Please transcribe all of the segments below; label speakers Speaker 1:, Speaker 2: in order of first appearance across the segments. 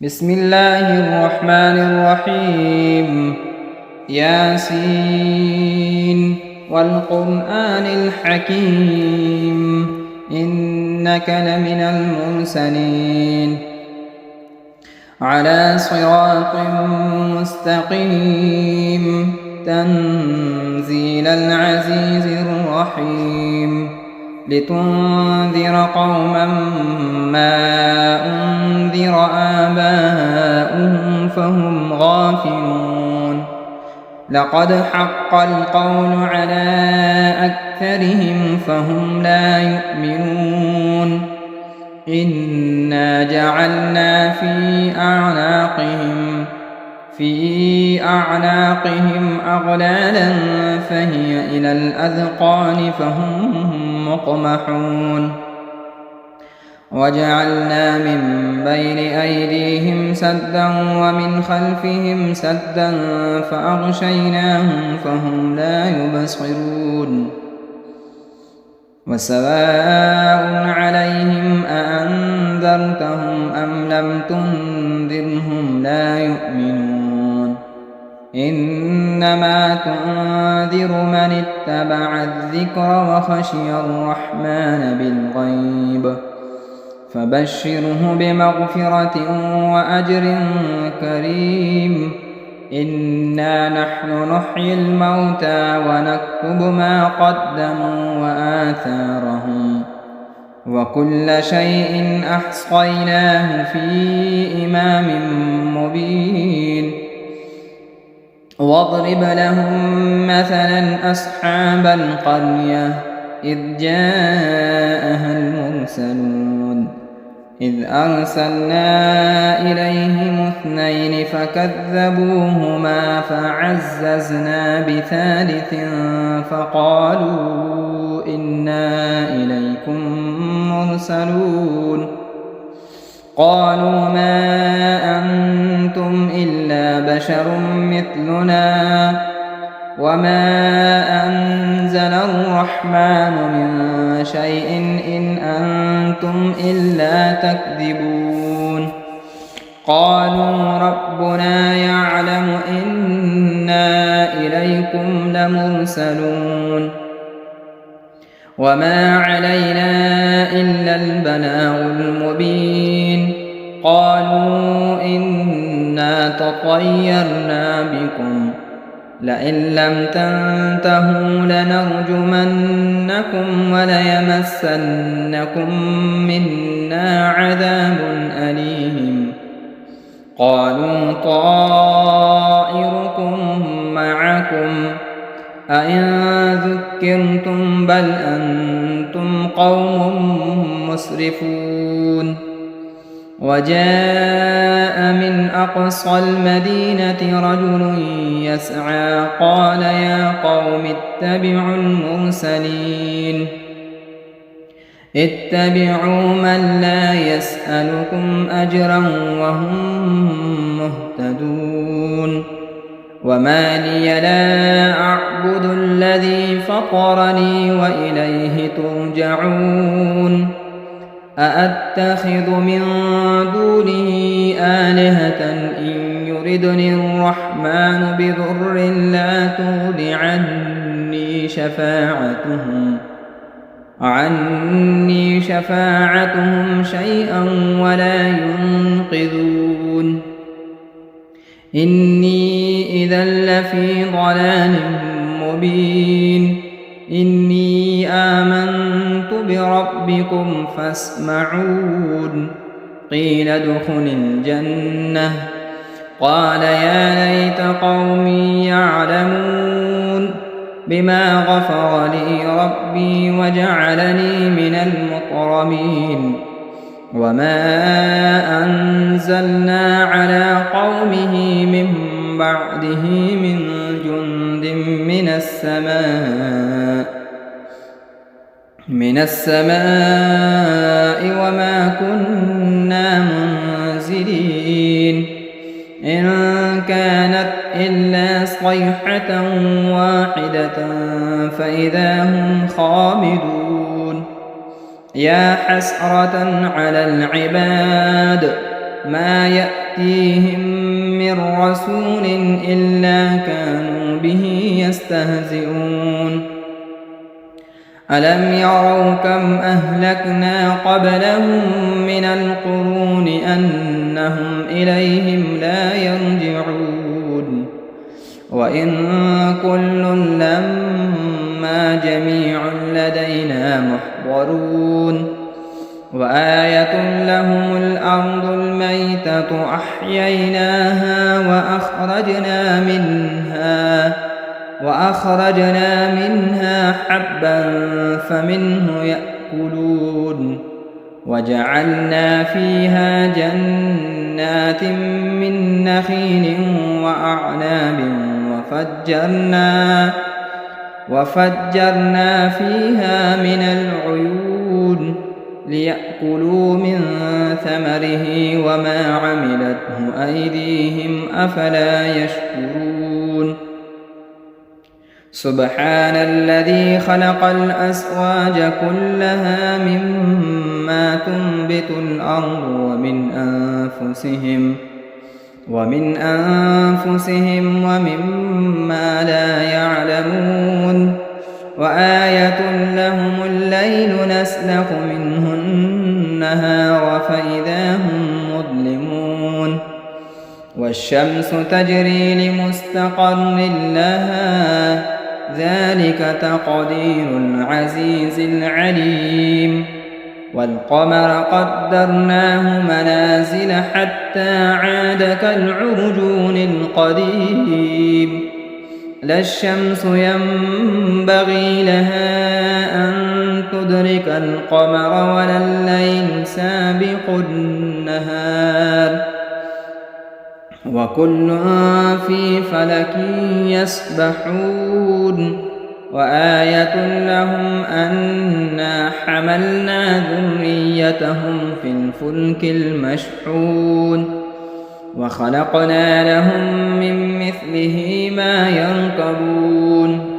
Speaker 1: بسم الله الرحمن الرحيم. ياسين والقرآن الحكيم إنك لمن المرسلين على صراط مستقيم تنزيل العزيز الرحيم لتنذر قوما ما أنذر آباؤهم فهم غافلون لقد حق القول على أكثرهم فهم لا يؤمنون إنا جعلنا في أعناقهم أغلالا فهي إلى الأذقان فهم مقمحون وجعلنا من بين أيديهم سدا ومن خلفهم سدا فأغشيناهم فهم لا يبصرون وسواء عليهم أأنذرتهم أم لم تنذرهم لا يؤمنون إنما تنذر من اتبع الذكر وخشي الرحمن بالغيب فبشره بمغفرة وأجر كريم إنا نحن نحيي الموتى ونكتب ما قدموا وآثارهم وكل شيء أحصيناه في إمام مبين واضرب لهم مثلا أصحاب القرية إذ جاءها المرسلون إذ أرسلنا إليهم 2 فكذبوهما فعززنا بثالث فقالوا إنا إليكم مرسلون قالوا ما أنتم إلا بشر مثلنا وما أنزل الرحمن من شيء إن أنتم إلا تكذبون قالوا ربنا يعلم إنا إليكم لمرسلون وما علينا إلا البلاغ المبين قالوا إنا تطيرنا بكم لئن لم تنتهوا لنرجمنكم وليمسنكم منا عذاب أليم قالوا طائركم معكم أئن ذكرتم بل أنتم قوم مسرفون وجاء من أقصى المدينة رجل يسعى قال يا قوم اتبعوا المرسلين اتبعوا من لا يسألكم أجرا وهم مهتدون وما لي لا أعبد الذي فطرني وإليه ترجعون أأتخذ من دونه آلهة إن يردني الرحمن بضر لا تغن عني شفاعتهم شيئا ولا ينقذون إني إذا لفي ضلال مبين إني آمنت بربكم فاسمعون قيل ادخل الجنة قال يا ليت قومي يعلمون بما غفر لي ربي وجعلني من المكرمين وما أنزلنا على قومه من بعده من جند من السماء وما كنا منزلين إن كانت إلا صيحة واحدة فإذا هم خامدون يا حسرة على العباد ما يأتون يأتيهم من رسول إلا كانوا به يستهزئون ألم يروا كم أهلكنا قبلهم من القرون أنهم إليهم لا يرجعون وإن كل لما جميع لدينا محضرون وآية لهم الأرض الميتة أحييناها وأخرجنا منها حبا فمنه يأكلون وجعلنا فيها جنات من نخيل وأعناب وفجرنا فيها من العيون ليأكلوا من ثمره وما عملته أيديهم أفلا يشكرون سبحان الذي خلق الأزواج كلها مما تنبت الأرض ومن أنفسهم ومما لا يعلمون وآية لهم الليل نسلخ منه النهار فإذا هم مظلمون والشمس تجري لمستقر لها ذلك تقدير العزيز العليم والقمر قدرناه منازل حتى عاد كالعرجون القديم لا الشمس ينبغي لها أن تدرك القمر ولا الليل سابق النهار وكل في فلك يسبحون وآية لهم أنا حملنا ذريتهم في الفلك المشحون وخلقنا لهم من مثله ما يركبون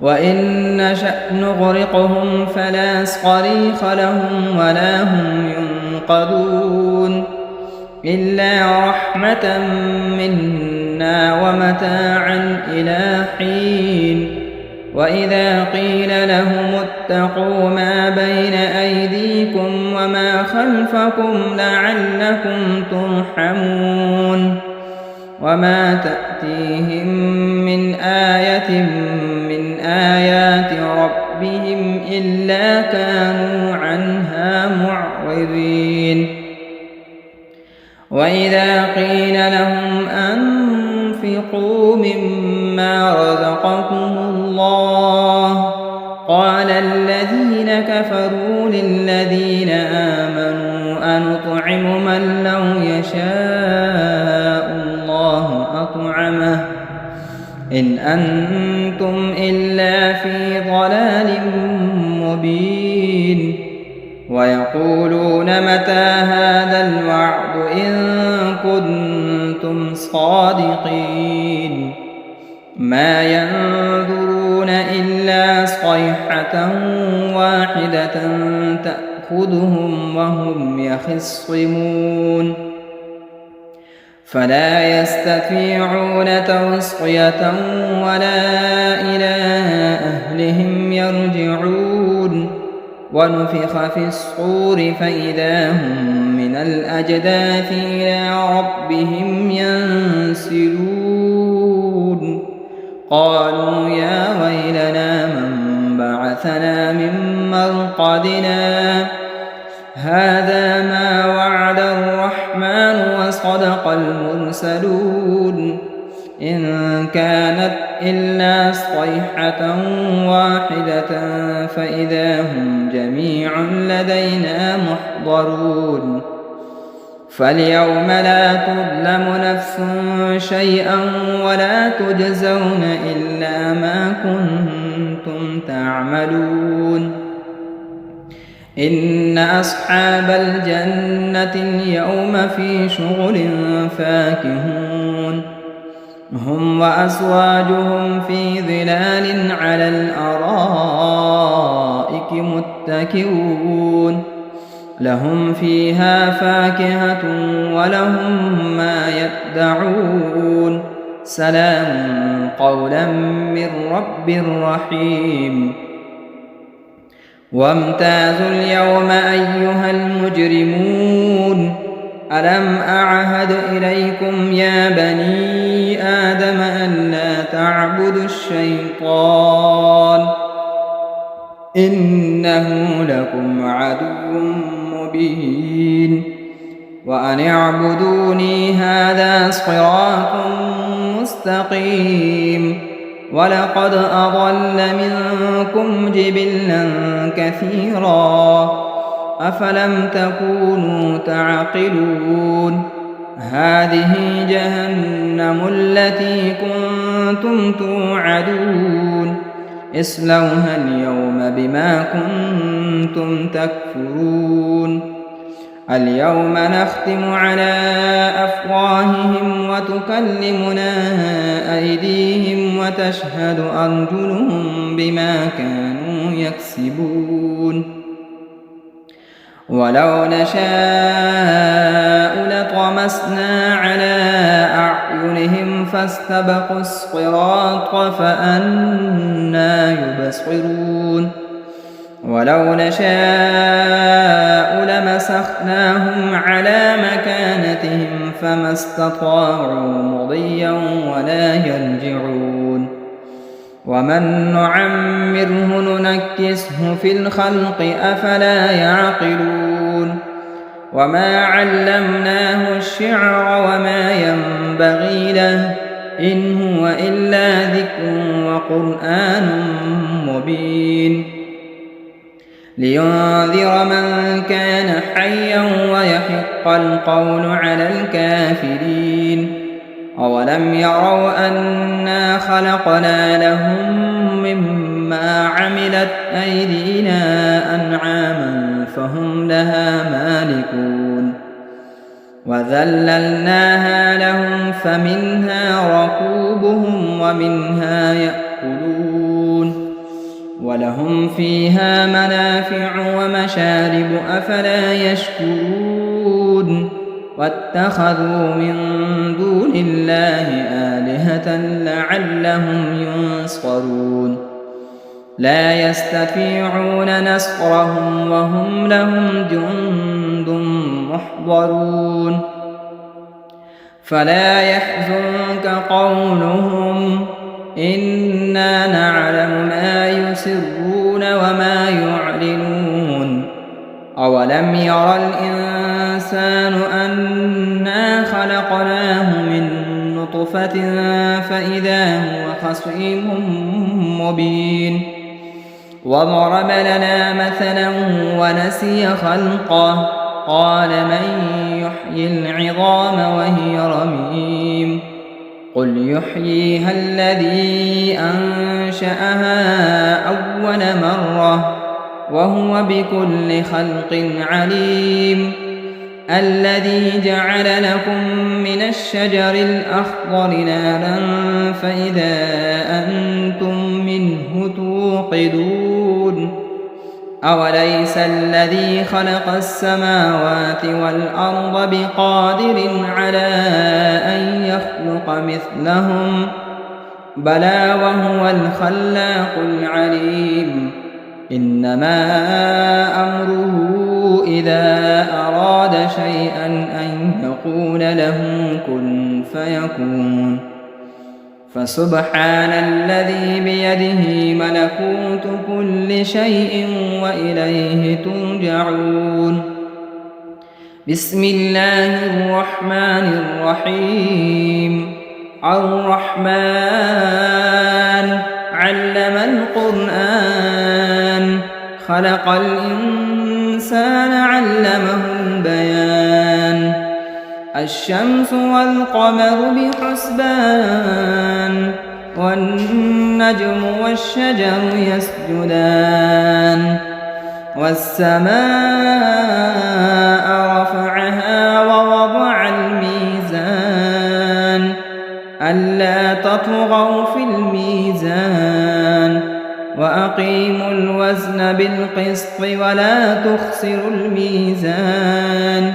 Speaker 1: وإن نشأ نغرقهم فلا صريخ لهم ولا هم ينقذون إلا رحمة منا ومتاعا إلى حين وإذا قيل لهم اتقوا ما بين أيديكم وما خلفكم لعلكم ترحمون وما تأتيهم من آية من آيات ربهم إلا كانوا عنها معرضين وإذا قيل لهم أنفقوا مما رزقكم الله قال الذين كفروا للذين آمنوا أنطعم من لو يشاء الله أطعمه إن أنتم إلا في ضلال مبين ويقولون متى هذا الوعد إن كنتم صادقين ما ينظرون إلا صيحة واحدة تأخذهم وهم يخصمون فلا يستطيعون توصية ولا إلى أهلهم يرجعون ونفخ في الصور فإذا هم من الأجداث إلى ربهم ينسلون قالوا يا ويلنا من بعثنا من مرقدنا هذا ما وعد الرحمن وصدق المرسلون إن كانت إلا صيحة واحدة فإذا هم جميع لدينا محضرون فاليوم لا تظلم نفس شيئا ولا تجزون إلا ما كنتم تعملون إن أصحاب الجنة اليوم في شغل فاكهون هم وأزواجهم في ظلال على الأرائك متكئون لهم فيها فاكهة ولهم ما يدعون سلام قولا من رب رحيم وامتازوا اليوم أيها المجرمون ألم أعهد إليكم يا بني آدم ألا تعبدوا الشيطان إنه لكم عدو مبين وأن اعبدوني هذا صراط مستقيم ولقد أضل منكم جبلا كثيرا أفلم تكونوا تعقلون هذه جهنم التي كنتم توعدون اصلوها اليوم بما كنتم تكفرون اليوم نختم على أفواههم وتكلمنا أيديهم وتشهد أرجلهم بما كانوا يكسبون ولو نشاء لطمسنا على أعينهم فاستبقوا الصراط فأنى يبصرون ولو نشاء لمسخناهم على مكانتهم فما استطاعوا مضيا ولا يرجعون ومن نعمره ننكسه في الخلق أفلا يعقلون وما علمناه الشعر وما ينبغي له إن هو إلا ذكر وقرآن مبين لينذر من كان حيا ويحق القول على الكافرين أولم يروا أنا خلقنا لهم مما عملت أيدينا أنعاما فهم لها مالكون وذللناها لهم فمنها ركوبهم ومنها يأكلون ولهم فيها منافع ومشارب أفلا يشكرون واتخذوا من دون الله آلهة لعلهم ينصرون لا يستطيعون نصرهم وهم لهم جند محضرون فلا يحزنك قولهم إنا نعلم ما يسرون وما يعلنون أولم ير الإنسان أنا خلقناه من نطفة فإذا هو خصيم مبين وضرب لنا مثلا ونسي خلقه قال من يحيي العظام وهي رميم قل يحييها الذي أنشأها أول مرة وهو بكل خلق عليم الذي جعل لكم من الشجر الأخضر نارا فإذا أنتم منه توقدون أوليس الذي خلق السماوات والأرض بقادر على أن يخلق مثلهم بلى وهو الخلاق العليم إنما أمره إذا أراد شيئا أن يقول له كن فيكون فسبحان الذي بيده ملكوت كل شيء وإليه ترجعون بسم الله الرحمن الرحيم الرحمن علم القرآن خلق الإنسان علمه البيان الشمس والقمر بحسبان والنجم والشجر يسجدان والسماء رفعها ووضع الميزان ألا تطغوا في الميزان وأقيموا الوزن بالقسط ولا تخسروا الميزان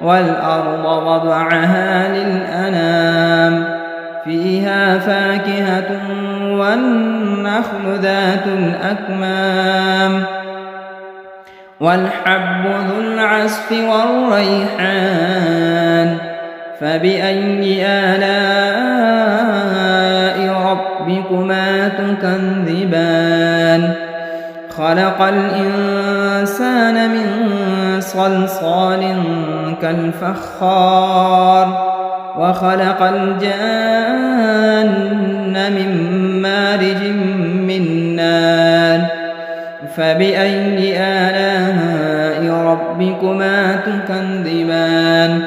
Speaker 1: والأرض وضعها للأنام فيها فاكهة والنخل ذات الأكمام والحب ذو العصف والريحان فبأي آلاء ربكما تكذبان خلق الإنسان من صلصال كالفخار وخلق الجان من مارج من نار فبأي آلاء ربكما تكذبان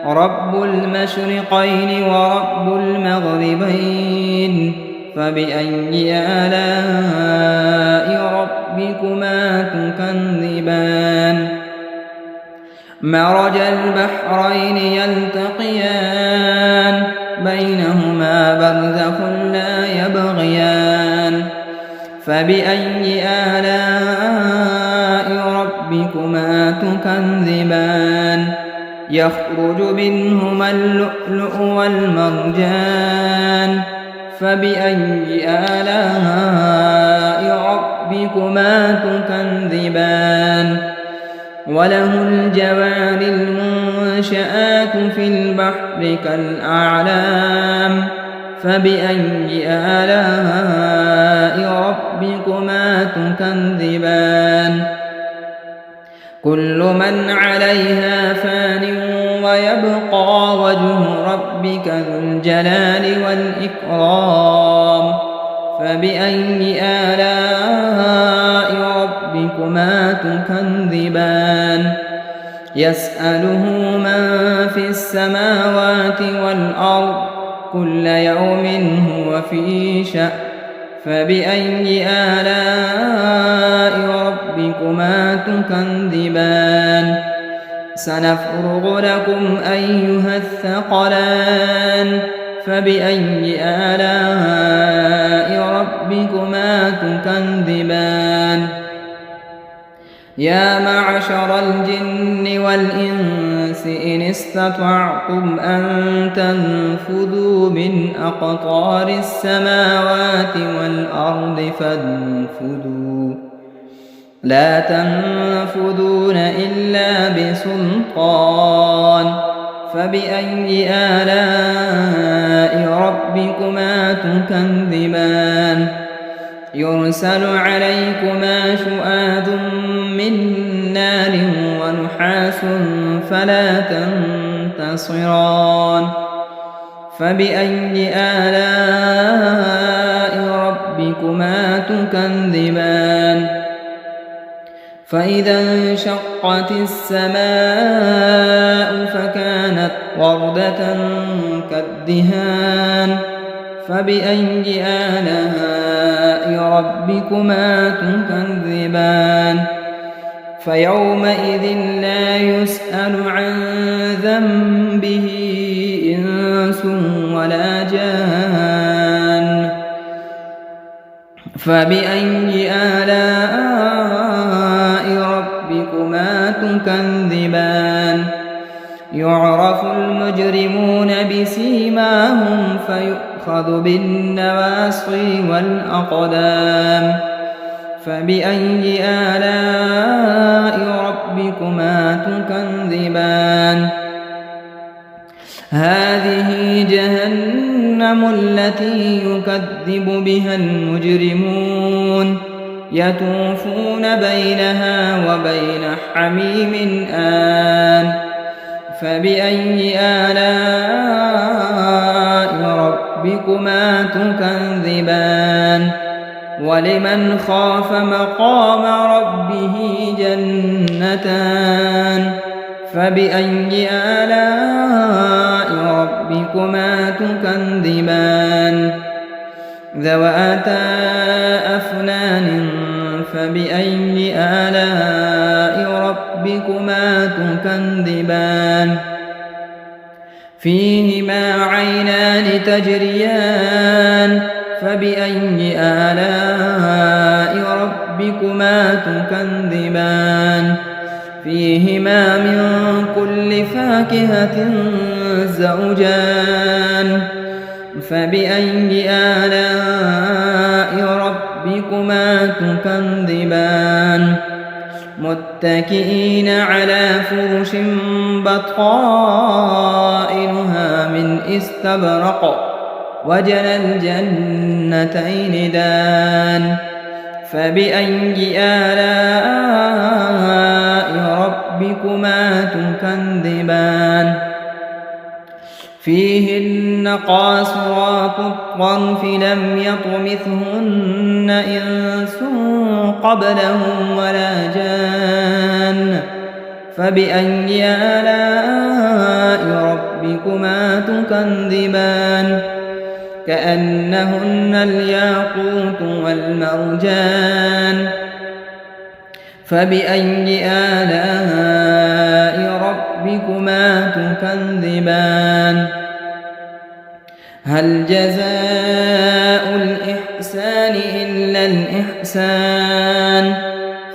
Speaker 1: رب المشرقين ورب المغربين فبأي آلاء ربكما تكذبان مرج البحرين يلتقيان بينهما برزخ لا يبغيان فبأي آلاء ربكما تكذبان يخرج منهما اللؤلؤ والمرجان فبأي آلاء ربكما تكذبان وله الجوار المنشآت في البحر كالأعلام فبأي آلاء ربكما تكذبان كل من عليها فان ويبقى وجه ربك ذو الجلال والإكرام فبأي آلاء ربكما تكذبان يسأله من في السماوات والأرض كل يوم هو في شأن فبأي آلاء ربكما تكذبان سنفرغ لكم أيها الثقلان فبأي آلاء ربكما تكذبان يا معشر الجن والإنس إن استطعتم أن تنفذوا من أقطار السماوات والأرض فانفذوا لا تنفذون إلا بسلطان فبأي آلاء ربكما تكذبان يرسل عليكما شؤاد من نار ونحاس فلا تنتصران فبأي آلاء ربكما تكذبان فإذا انشقت السماء فكانت وردة كالدهان فبأي آلاء ربكما تكذبان فيومئذ لا يسأل عن ذنبه إنس ولا جان فبأي آلاء ربكما تكذبان يعرف المجرمون بسيماهم فيؤخذ بالنواصي والأقدام فبأي آلاء ربكما تكذبان هذه جهنم التي يكذب بها المجرمون يطوفون بينها وبين حميم آن فبأي آلاء ربكما تكذبان ولمن خاف مقام ربه جنتان فبأي آلاء ربكما تكذبان ذواتا أفنان فبأي آلاء ربكما تكذبان فيهما عينان تجريان فبأي آلاء ربكما تكذبان فيهما من كل فاكهة زوجان فبأي آلاء ربكما تكذبان متكئين على فرش بطائنها من استبرق وجنى الجنتين دان فبأي آلاء ربكما تكذبان فيهن قاصرات الطرف لم يطمثهن إنس قبلهم ولا جان فبأي آلاء ربكما تكذبان كأنهن الياقوت والمرجان فبأي آلاء ربكما تكذبان هل جزاء الإحسان إلا الإحسان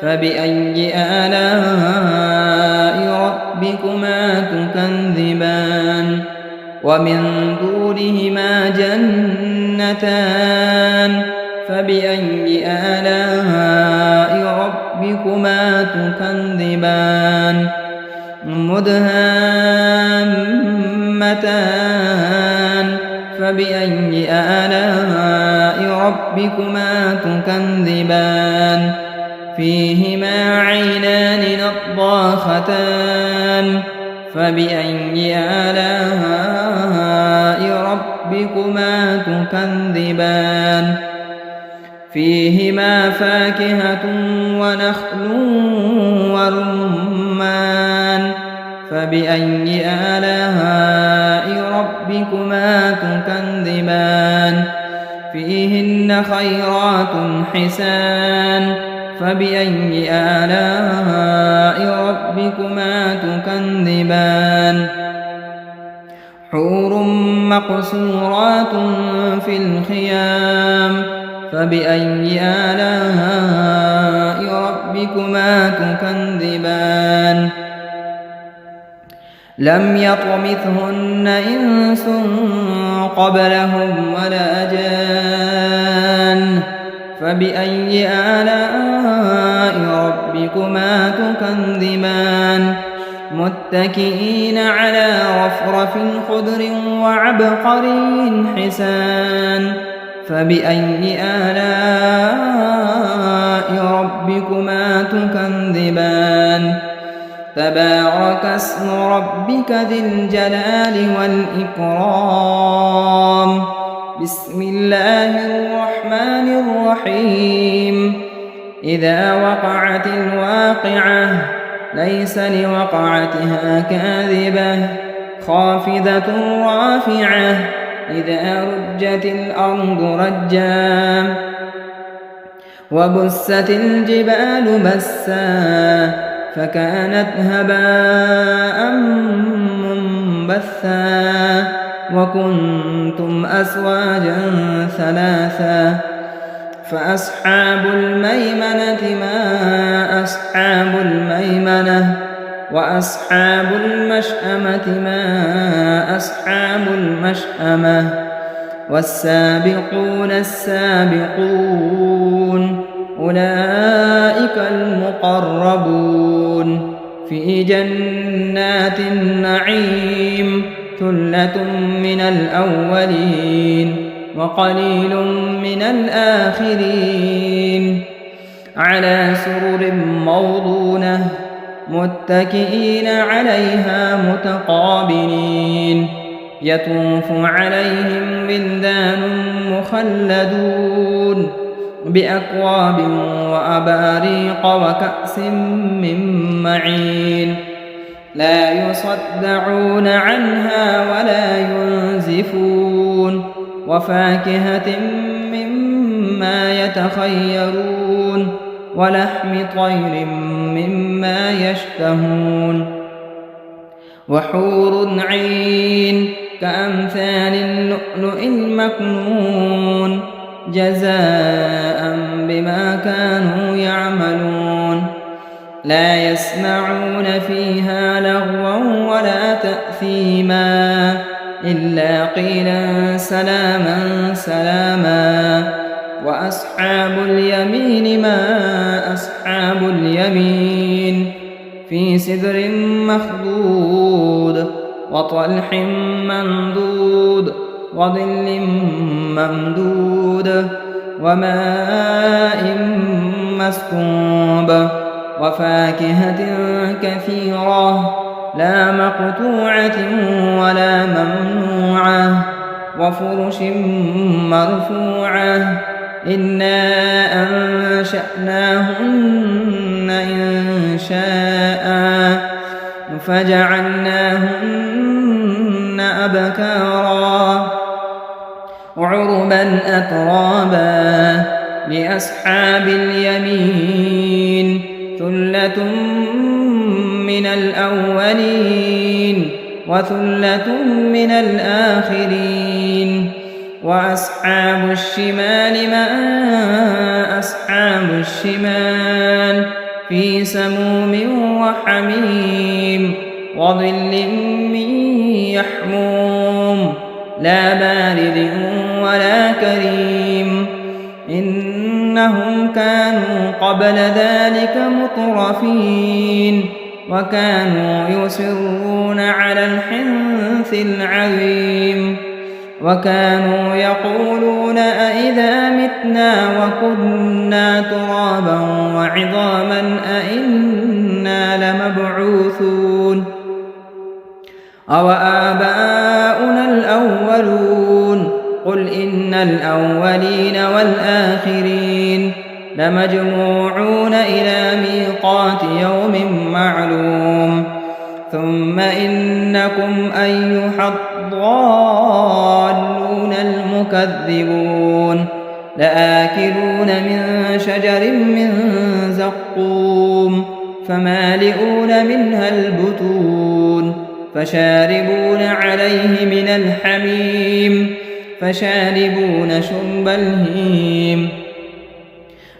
Speaker 1: فبأي آلاء ربكما تكذبان ومن دونهما جنتان فبأي آلاء ربكما تكذبان مدهامتان فبأي آلاء ربكما تكذبان فيهما عينان نضاختان فبأي آلاء ربكما تكذبان فيهما فاكهة ونخل ورمان فبأي آلاء ربكما تكذبان فيهن خيرات حسان فبأي آلاء ربكما تكذبان حور مقصورات في الخيام فبأي آلاء ربكما تكذبان لم يطمثهن إنس قبلهم ولا جان فبأي آلاء ربكما تكذبان متكئين على رفرف خضر وعبقري حسان فبأي آلاء ربكما تكذبان تبارك اسم ربك ذي الجلال والإكرام بسم الله الرحمن الرحيم إذا وقعت الواقعة ليس لوقعتها كاذبة خافضة رافعة إذا رجت الأرض رجا وبست الجبال بسا فكانت هباء منبثا وكنتم أزواجا ثلاثا فأصحاب الميمنة ما أصحاب الميمنة وأصحاب المشأمة ما أصحاب المشأمة والسابقون السابقون أولئك المقربون في جنات النعيم ثلة من الأولين وقليل من الآخرين على سرر موضونة متكئين عليها متقابلين يطوف عليهم ولدان مخلدون بأكواب وأباريق وكأس من معين لا يصدعون عنها ولا ينزفون وفاكهة مما يتخيرون ولحم طير مما يشتهون وحور عين كأمثال اللؤلؤ المكنون جزاء بما كانوا يعملون لا يسمعون فيها لغوا ولا تأثيما إلا قيلا سلاما سلاما وأصحاب اليمين ما أصحاب اليمين في سدر مخضود وطلح ممدود وظل ممدود وماء مسكوب وفاكهة كثيرة لا مقطوعة ولا ممنوعة وفرش مرفوعة إنا أنشأناهن إنشاء فجعلناهن أبكارا عربا أترابا لأصحاب اليمين ثلة من الأولين وثلة من الآخرين وأصحاب الشمال ما أصحاب الشمال في سموم وحميم وظل من يحموم لا بارد ولا كريم إنهم كانوا قبل ذلك مترفين وكانوا يصرون على الحنث العظيم وكانوا يقولون أئذا متنا وكنا ترابا وعظاما أئنا لمبعوثون أوآباؤنا الأولون قل إن الأولين والآخرين لمجموعون إلى ميقات يوم معلوم ثم إنكم أيها الضالون المكذبون لآكلون من شجر من زقوم فمالئون منها البطون فشاربون عليه من الحميم فشاربون شرب الهيم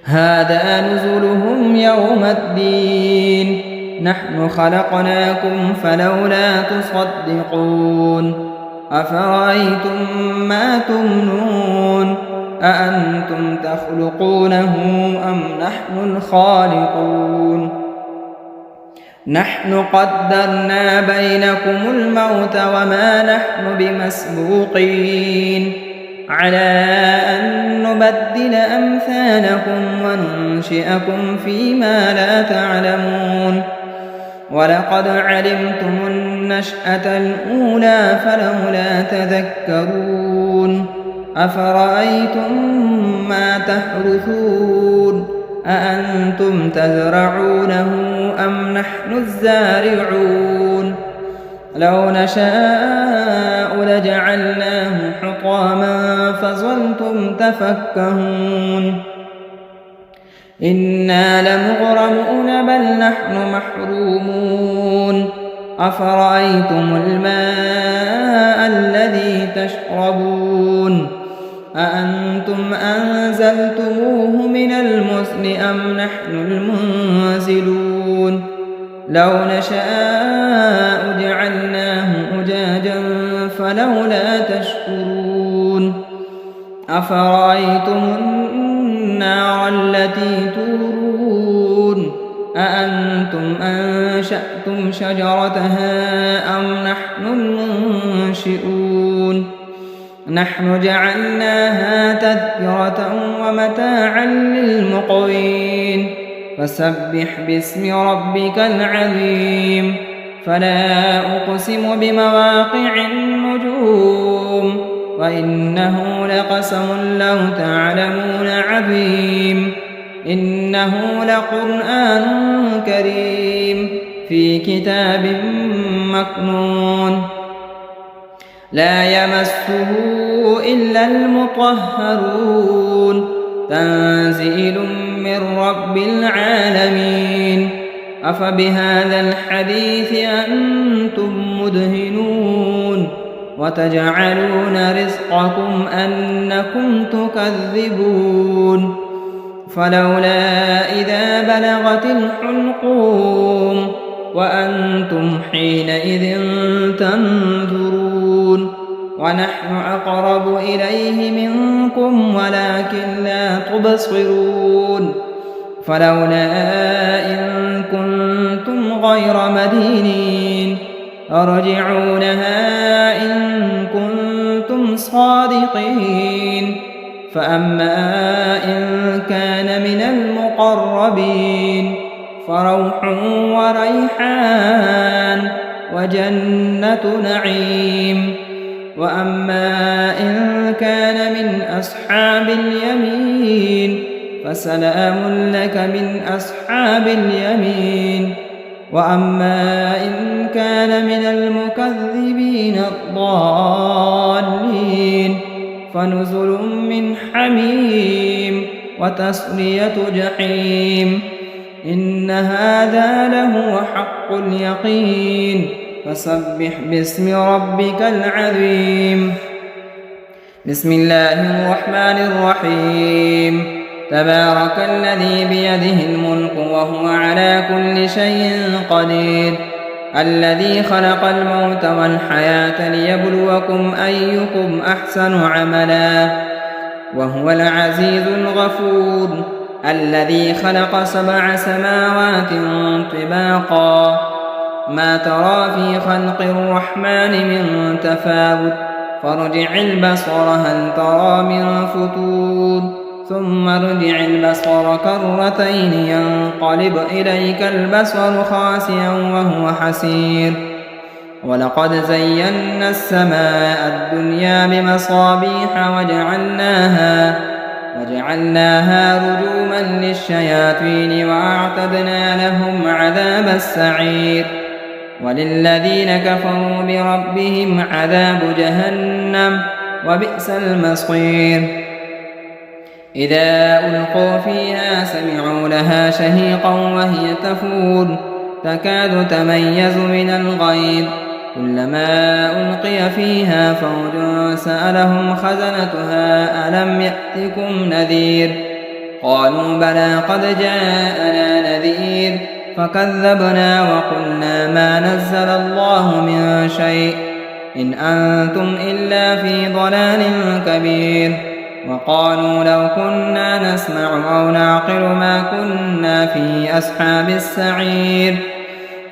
Speaker 1: هذا نزلهم يوم الدين نحن خلقناكم فلولا تصدقون أفرأيتم ما تمنون أأنتم تخلقونه أم نحن الخالقون نحن قدرنا بينكم الموت وما نحن بمسبوقين على أن نبدل أمثالكم وننشئكم فيما لا تعلمون ولقد علمتم النشأة الأولى فلولا تذكرون أفرأيتم ما تحرثون أأنتم تزرعونه أم نحن الزارعون لو نشاء لجعلناه حطاما فظلتم تفكهون إنا لمغرمون بل نحن محرومون أفرأيتم الماء الذي تشربون أأنتم أنزلتموه من المزن أم نحن المنزلون لو نشاء جعلناه أجاجا فلولا تشكرون أفرأيتم النار التي تورون أأنتم أنشأتم شجرتها أم نحن المنشئون نحن جعلناها تذكرة ومتاعا للمقوين فسبح باسم ربك العظيم فلا أقسم بمواقع النجوم وإنه لقسم لو تعلمون عظيم إنه لقرآن كريم في كتاب مكنون لا يمسه إلا المطهرون تنزيل من رب العالمين أفبهذا الحديث أنتم مدهنون وتجعلون رزقكم أنكم تكذبون فلولا إذا بلغت الحلقوم وأنتم حينئذ تنظرون ونحن أقرب إليه منكم ولكن لا تبصرون فلولا إن كنتم غير مدينين ارجعونها إن كنتم صادقين فأما إن كان من المقربين فروح وريحان وجنة نعيم وأما إن كان من أصحاب اليمين فسلام لك من أصحاب اليمين وأما إن كان من المكذبين الضالين فنزل من حميم وتصلية جحيم إن هذا لهو حق اليقين فسبح باسم ربك العظيم بسم الله الرحمن الرحيم تبارك الذي بيده الملك وهو على كل شيء قدير الذي خلق الموت والحياة ليبلوكم أيكم أحسن عملا وهو العزيز الغفور الذي خلق 7 سماوات طباقا ما ترى في خلق الرحمن من تفاوت فارجع البصر هل ترى من فتور ثم ارجع البصر كرتين ينقلب إليك البصر خاسئا وهو حسير ولقد زينا السماء الدنيا بمصابيح وجعلناها رجوما للشياطين وأعتدنا لهم عذاب السعير وللذين كفروا بربهم عذاب جهنم وبئس المصير إذا ألقوا فيها سمعوا لها شهيقا وهي تفور تكاد تميز من الغيظ كلما ألقي فيها فوج سألهم خزنتها ألم يأتكم نذير قالوا بلى قد جاءنا نذير فكذبنا وقلنا ما نزل الله من شيء إن أنتم إلا في ضلال كبير وقالوا لو كنا نسمع أو نعقل ما كنا في أصحاب السعير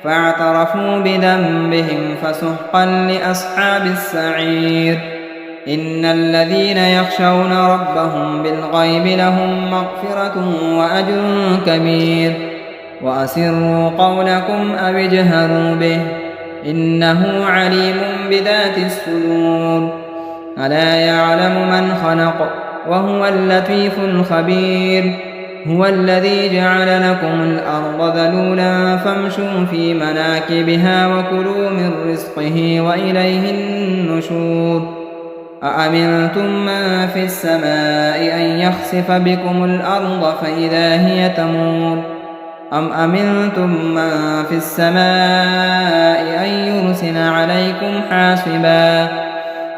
Speaker 1: فاعترفوا بذنبهم فسحقا لأصحاب السعير إن الذين يخشون ربهم بالغيب لهم مغفرة وأجر كبير وأسروا قولكم أو اجهروا به إنه عليم بذات الصدور ألا يعلم من خلق وهو اللطيف الخبير هو الذي جعل لكم الأرض ذلولا فامشوا في مناكبها وكلوا من رزقه وإليه النشور أأمنتم من في السماء أن يخسف بكم الأرض فإذا هي تمور أم أمنتم من في السماء أن يرسل عليكم حاصبا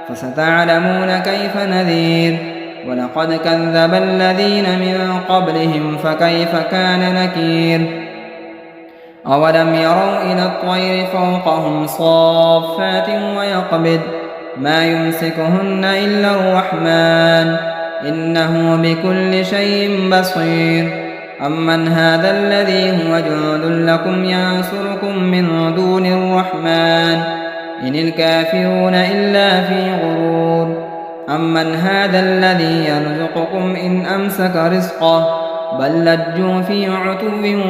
Speaker 1: فستعلمون كيف نذير ولقد كذب الذين من قبلهم فكيف كان نكير أولم يروا إلى الطير فوقهم صافات ويقبض ما يمسكهن إلا الرحمن إنه بكل شيء بصير أمن هذا الذي هو جند لكم ينصركم من دون الرحمن إن الكافرون إلا في غرور أمن هذا الذي يرزقكم إن أمسك رزقه بل لجوا في عتو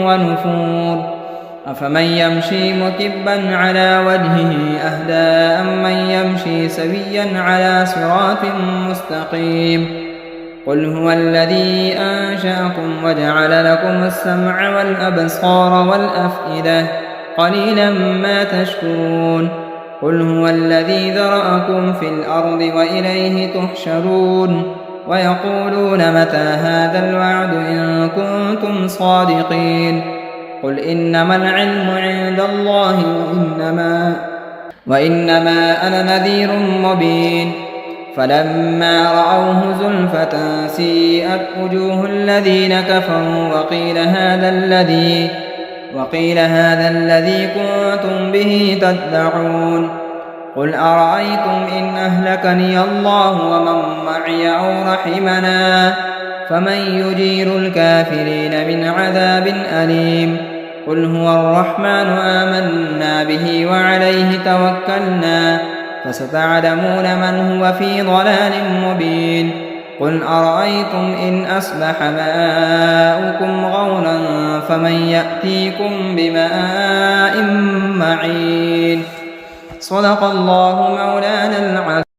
Speaker 1: ونفور أفمن يمشي مكبا على وجهه أهدى أمن يمشي سويا على صراط مستقيم قل هو الذي أنشأكم وجعل لكم السمع والأبصار والأفئدة قليلا ما تشكرون قل هو الذي ذرأكم في الأرض وإليه تحشرون ويقولون متى هذا الوعد إن كنتم صادقين قل إنما العلم عند الله وإنما أنا نذير مبين فلما رأوه زلفة سيئت وجوه الذين كفروا وقيل هذا الذي كنتم به تدعون قل أرأيتم إن أهلكني الله ومن معي أو رحمنا فمن يجير الكافرين من عذاب أليم قل هو الرحمن آمنا به وعليه توكلنا فستعلمون من هو في ضلال مبين قل أرأيتم إن أصبح ماؤكم غورا فمن يأتيكم بماء معين صدق الله مولانا العظيم.